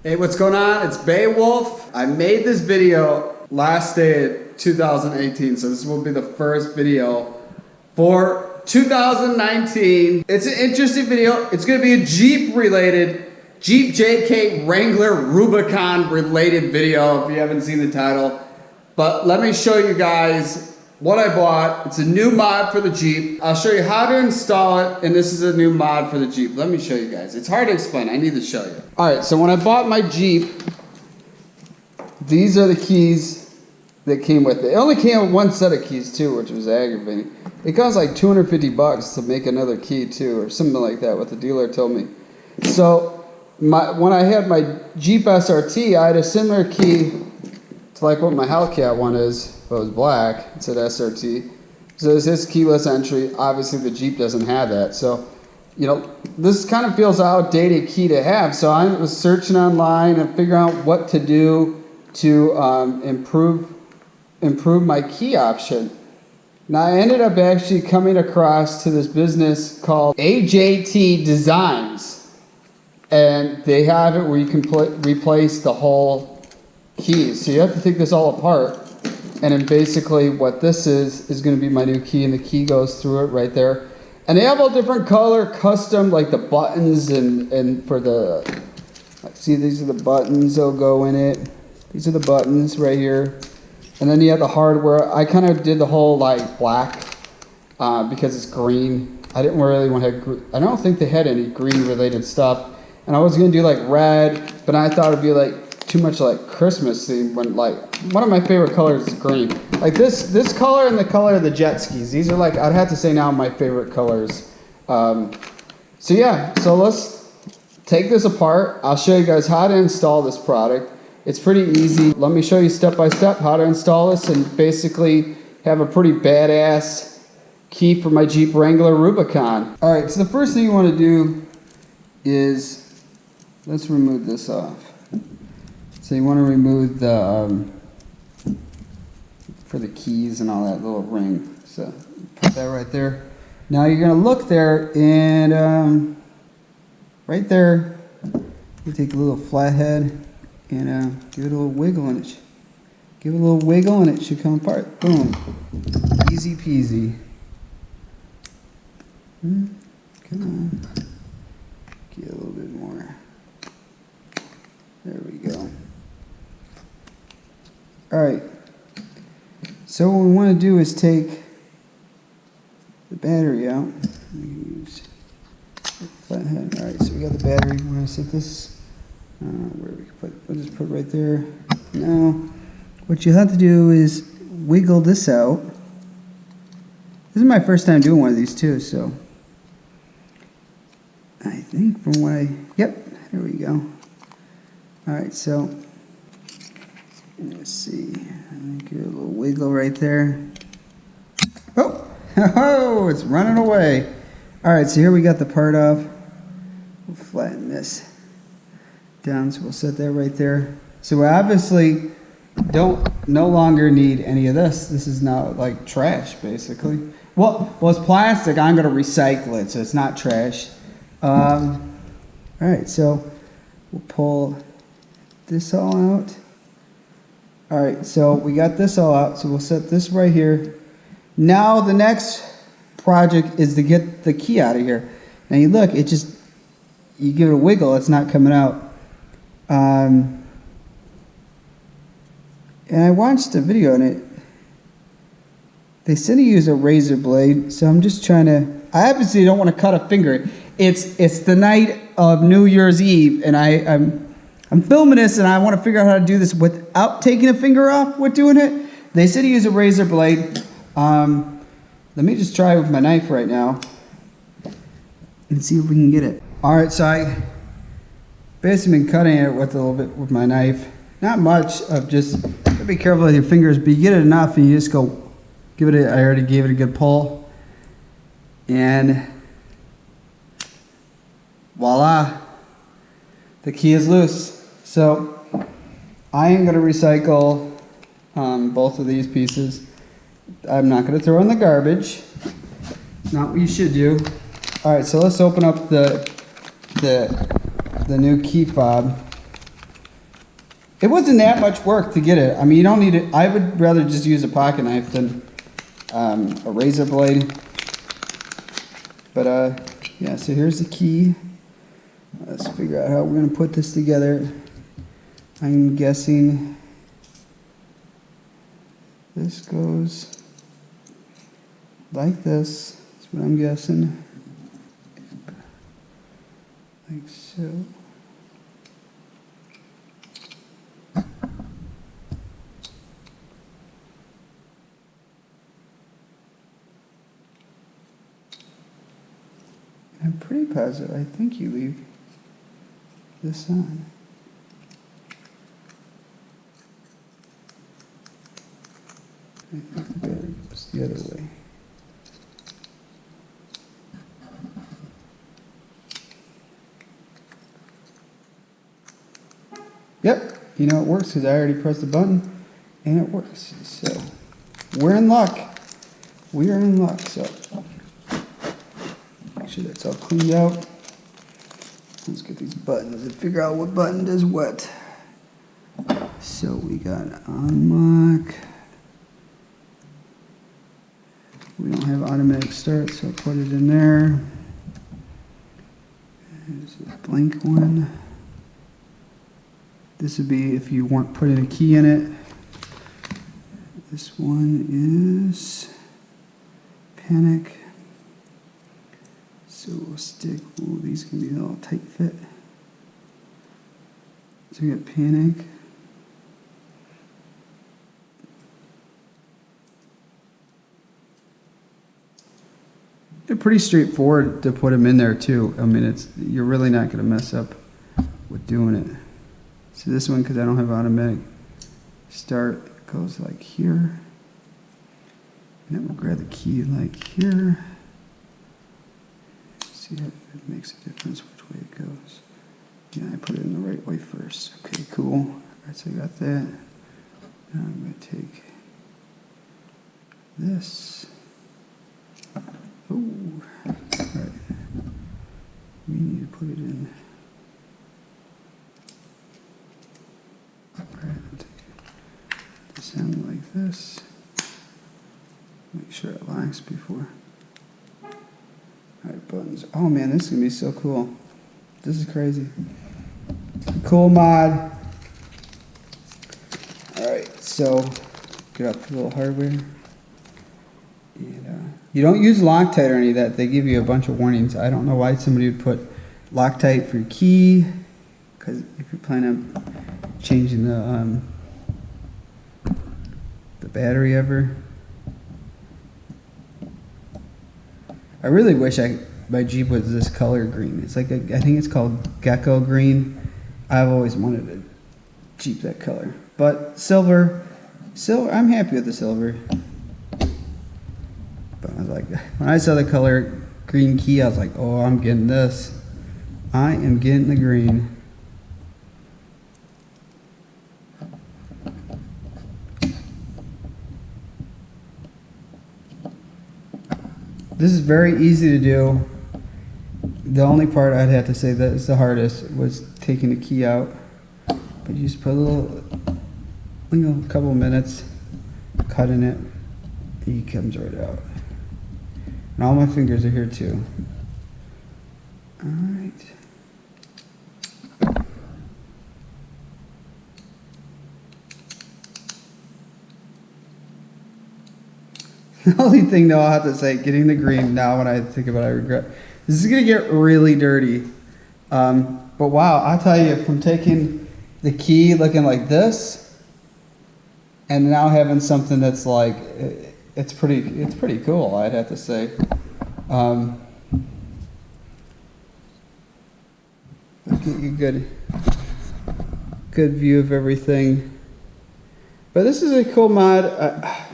Hey, what's going on? It's Beowulf. I made this video last day of 2018, so this will be the first video for 2019. It's an interesting video. It's gonna be a Jeep related, Jeep JK Wrangler Rubicon related video if you haven't seen the title. But let me show you guys what I bought. It's a new mod for the Jeep. I'll show you how to install it, and this is a new mod for the Jeep. Let me show you guys. It's hard to explain. I need to show you. All right, so when I bought my Jeep, these are the keys that came with it. It only came with one set of keys too, which was aggravating. It cost like 250 bucks to make another key too, or something like that, what the dealer told me. So when I had my Jeep SRT, I had a similar key to like what my Hellcat one is, but it was black. It said SRT. So this is keyless entry. Obviously the Jeep doesn't have that. So, you know, this kind of feels outdated key to have. So I was searching online and figuring out what to do to improve my key option. Now I ended up actually coming across to this business called AJT Designs. And they have it where you can replace the whole keys. So you have to take this all apart. And then basically what this is going to be my new key, and the key goes through it right there. And they have all different color, custom, like the buttons and for the, see, these are the buttons that'll go in it. These are the buttons right here. And then you have the hardware. I kind of did the whole like black because it's green. I didn't really want to have, I don't think they had any green related stuff. And I was going to do like red, but I thought it'd be like too much like Christmas theme, when like one of my favorite colors is green. Like this color and the color of the jet skis. These are like, I'd have to say now, my favorite colors. So yeah, so let's take this apart. I'll show you guys how to install this product. It's pretty easy. Let me show you step by step how to install this and basically have a pretty badass key for my Jeep Wrangler Rubicon. All right, so the first thing you want to do is, let's remove this off. So you want to remove the, for the keys and all that little ring. So put that right there. Now you're going to look there and right there, you take a little flathead and give it a little wiggle and it give it a little wiggle and it should come apart. Boom. Easy peasy. Come on. Get a little bit more. There we go. Alright, so what we want to do is take the battery out. Use flathead. Alright, so we got the battery. We're going to set this where we can put, we'll just put it right there. Now, what you have to do is wiggle this out. This is my first time doing one of these too, so I think from what yep, there we go. Alright, so let's see. Give it a little wiggle right there. Oh! Oh! It's running away. Alright, so here we got the part off. We'll flatten this down, so we'll set that right there. So we obviously no longer need any of this. This is now like trash, basically. Well, it's plastic. I'm going to recycle it, so it's not trash. Alright, so we'll pull this all out. Alright, so we got this all out, so we'll set this right here. Now the next project is to get the key out of here. Now you look, it just, you give it a wiggle, it's not coming out. And I watched a video on it. They said to use a razor blade, so I'm just trying to, I obviously don't want to cut a finger. It's the night of New Year's Eve, and I'm filming this, and I want to figure out how to do this without taking a finger off with doing it. They said to use a razor blade. Let me just try with my knife right now and see if we can get it. All right, so I basically been cutting it with a little bit with my knife. Not much of just, be careful with your fingers, but you get it enough and you just go, give it a, I already gave it a good pull. And voila, the key is loose. So I am going to recycle both of these pieces. I'm not going to throw in the garbage. It's not what you should do. All right, so let's open up the new key fob. It wasn't that much work to get it. I mean, you don't need it. I would rather just use a pocket knife than a razor blade. But yeah, so here's the key. Let's figure out how we're going to put this together. I'm guessing this goes like this. That's what I'm guessing. Like so. I'm pretty positive. I think you leave this on. I think the battery goes the other way. Yep, you know it works because I already pressed the button and it works. So we're in luck. We are in luck. So make sure that's all cleaned out. Let's get these buttons and figure out what button does what. So we got unlock. We don't have automatic start, so I'll put it in there. There's a blank one. This would be if you want putting a key in it. This one is panic. So we'll stick, oh, these can be all tight fit. So we got panic. They're pretty straightforward to put them in there too. I mean, you're really not going to mess up with doing it. So this one, because I don't have automatic start, goes like here. And then we'll grab the key like here. See if it makes a difference which way it goes. Yeah, I put it in the right way first. Okay, cool. All right, so I got that. Now I'm going to take this. Oh, all right. We need to put it in. All right, I'll take this in like this. Make sure it locks before. All right, buttons. Oh man, this is gonna be so cool. This is crazy. It's a cool mod. All right, so get out the little hardware. And, you don't use Loctite or any of that. They give you a bunch of warnings. I don't know why somebody would put Loctite for your key, because if you're planning on changing the battery ever. I really wish my Jeep was this color green. It's like I think it's called Gecko green. I've always wanted a Jeep that color, but silver. I'm happy with the silver. But I was like, when I saw the color green key, I was like, oh, I'm getting this. I am getting the green. This is very easy to do. The only part I'd have to say that is the hardest was taking the key out. But you just put a couple of minutes, cut in it, he comes right out. And all my fingers are here too. All right. The only thing though I'll have to say, getting the green now when I think about it, I regret. This is gonna get really dirty. But wow, I'll tell you, from taking the key looking like this and now having something that's like, it's pretty cool, I'd have to say. Let's get you good view of everything. But this is a cool mod. I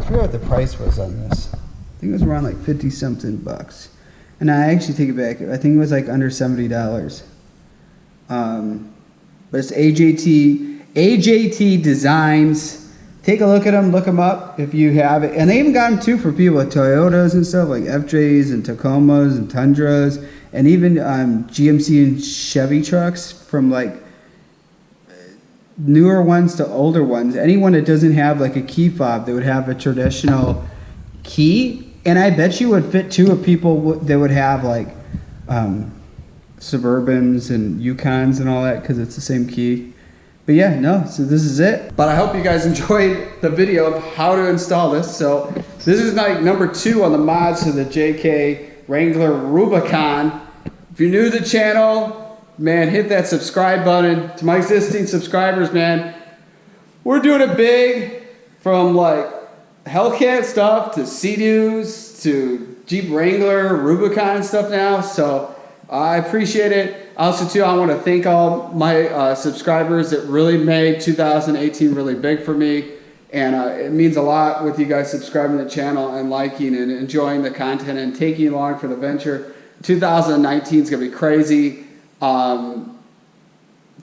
forgot what the price was on this. I think it was around like 50 something bucks. And I actually take it back. I think it was like under $70. But it's AJT Designs. Take a look at them, look them up if you have it. And they even got them too for people with Toyotas and stuff, like FJs and Tacomas and Tundras, and even GMC and Chevy trucks from like newer ones to older ones. Anyone that doesn't have like a key fob that would have a traditional key, and I bet you would fit too of people that would have like Suburbans and Yukons and all that, because it's the same key. But yeah, no, so this is it. But I hope you guys enjoyed the video of how to install this. So this is like number 2 on the mods to the JK Wrangler Rubicon. If you're new to the channel, man, hit that subscribe button. To my existing subscribers, man, we're doing it big, from like Hellcat stuff to Sea Doos to Jeep Wrangler, Rubicon stuff now. So I appreciate it. Also too, I want to thank all my subscribers that really made 2018 really big for me. And it means a lot with you guys subscribing to the channel and liking and enjoying the content and taking along for the venture. 2019 is going to be crazy.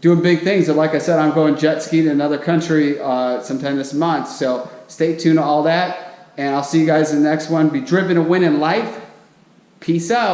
Doing big things. And like I said, I'm going jet skiing in another country sometime this month. So stay tuned to all that. And I'll see you guys in the next one. Be driven to win in life. Peace out.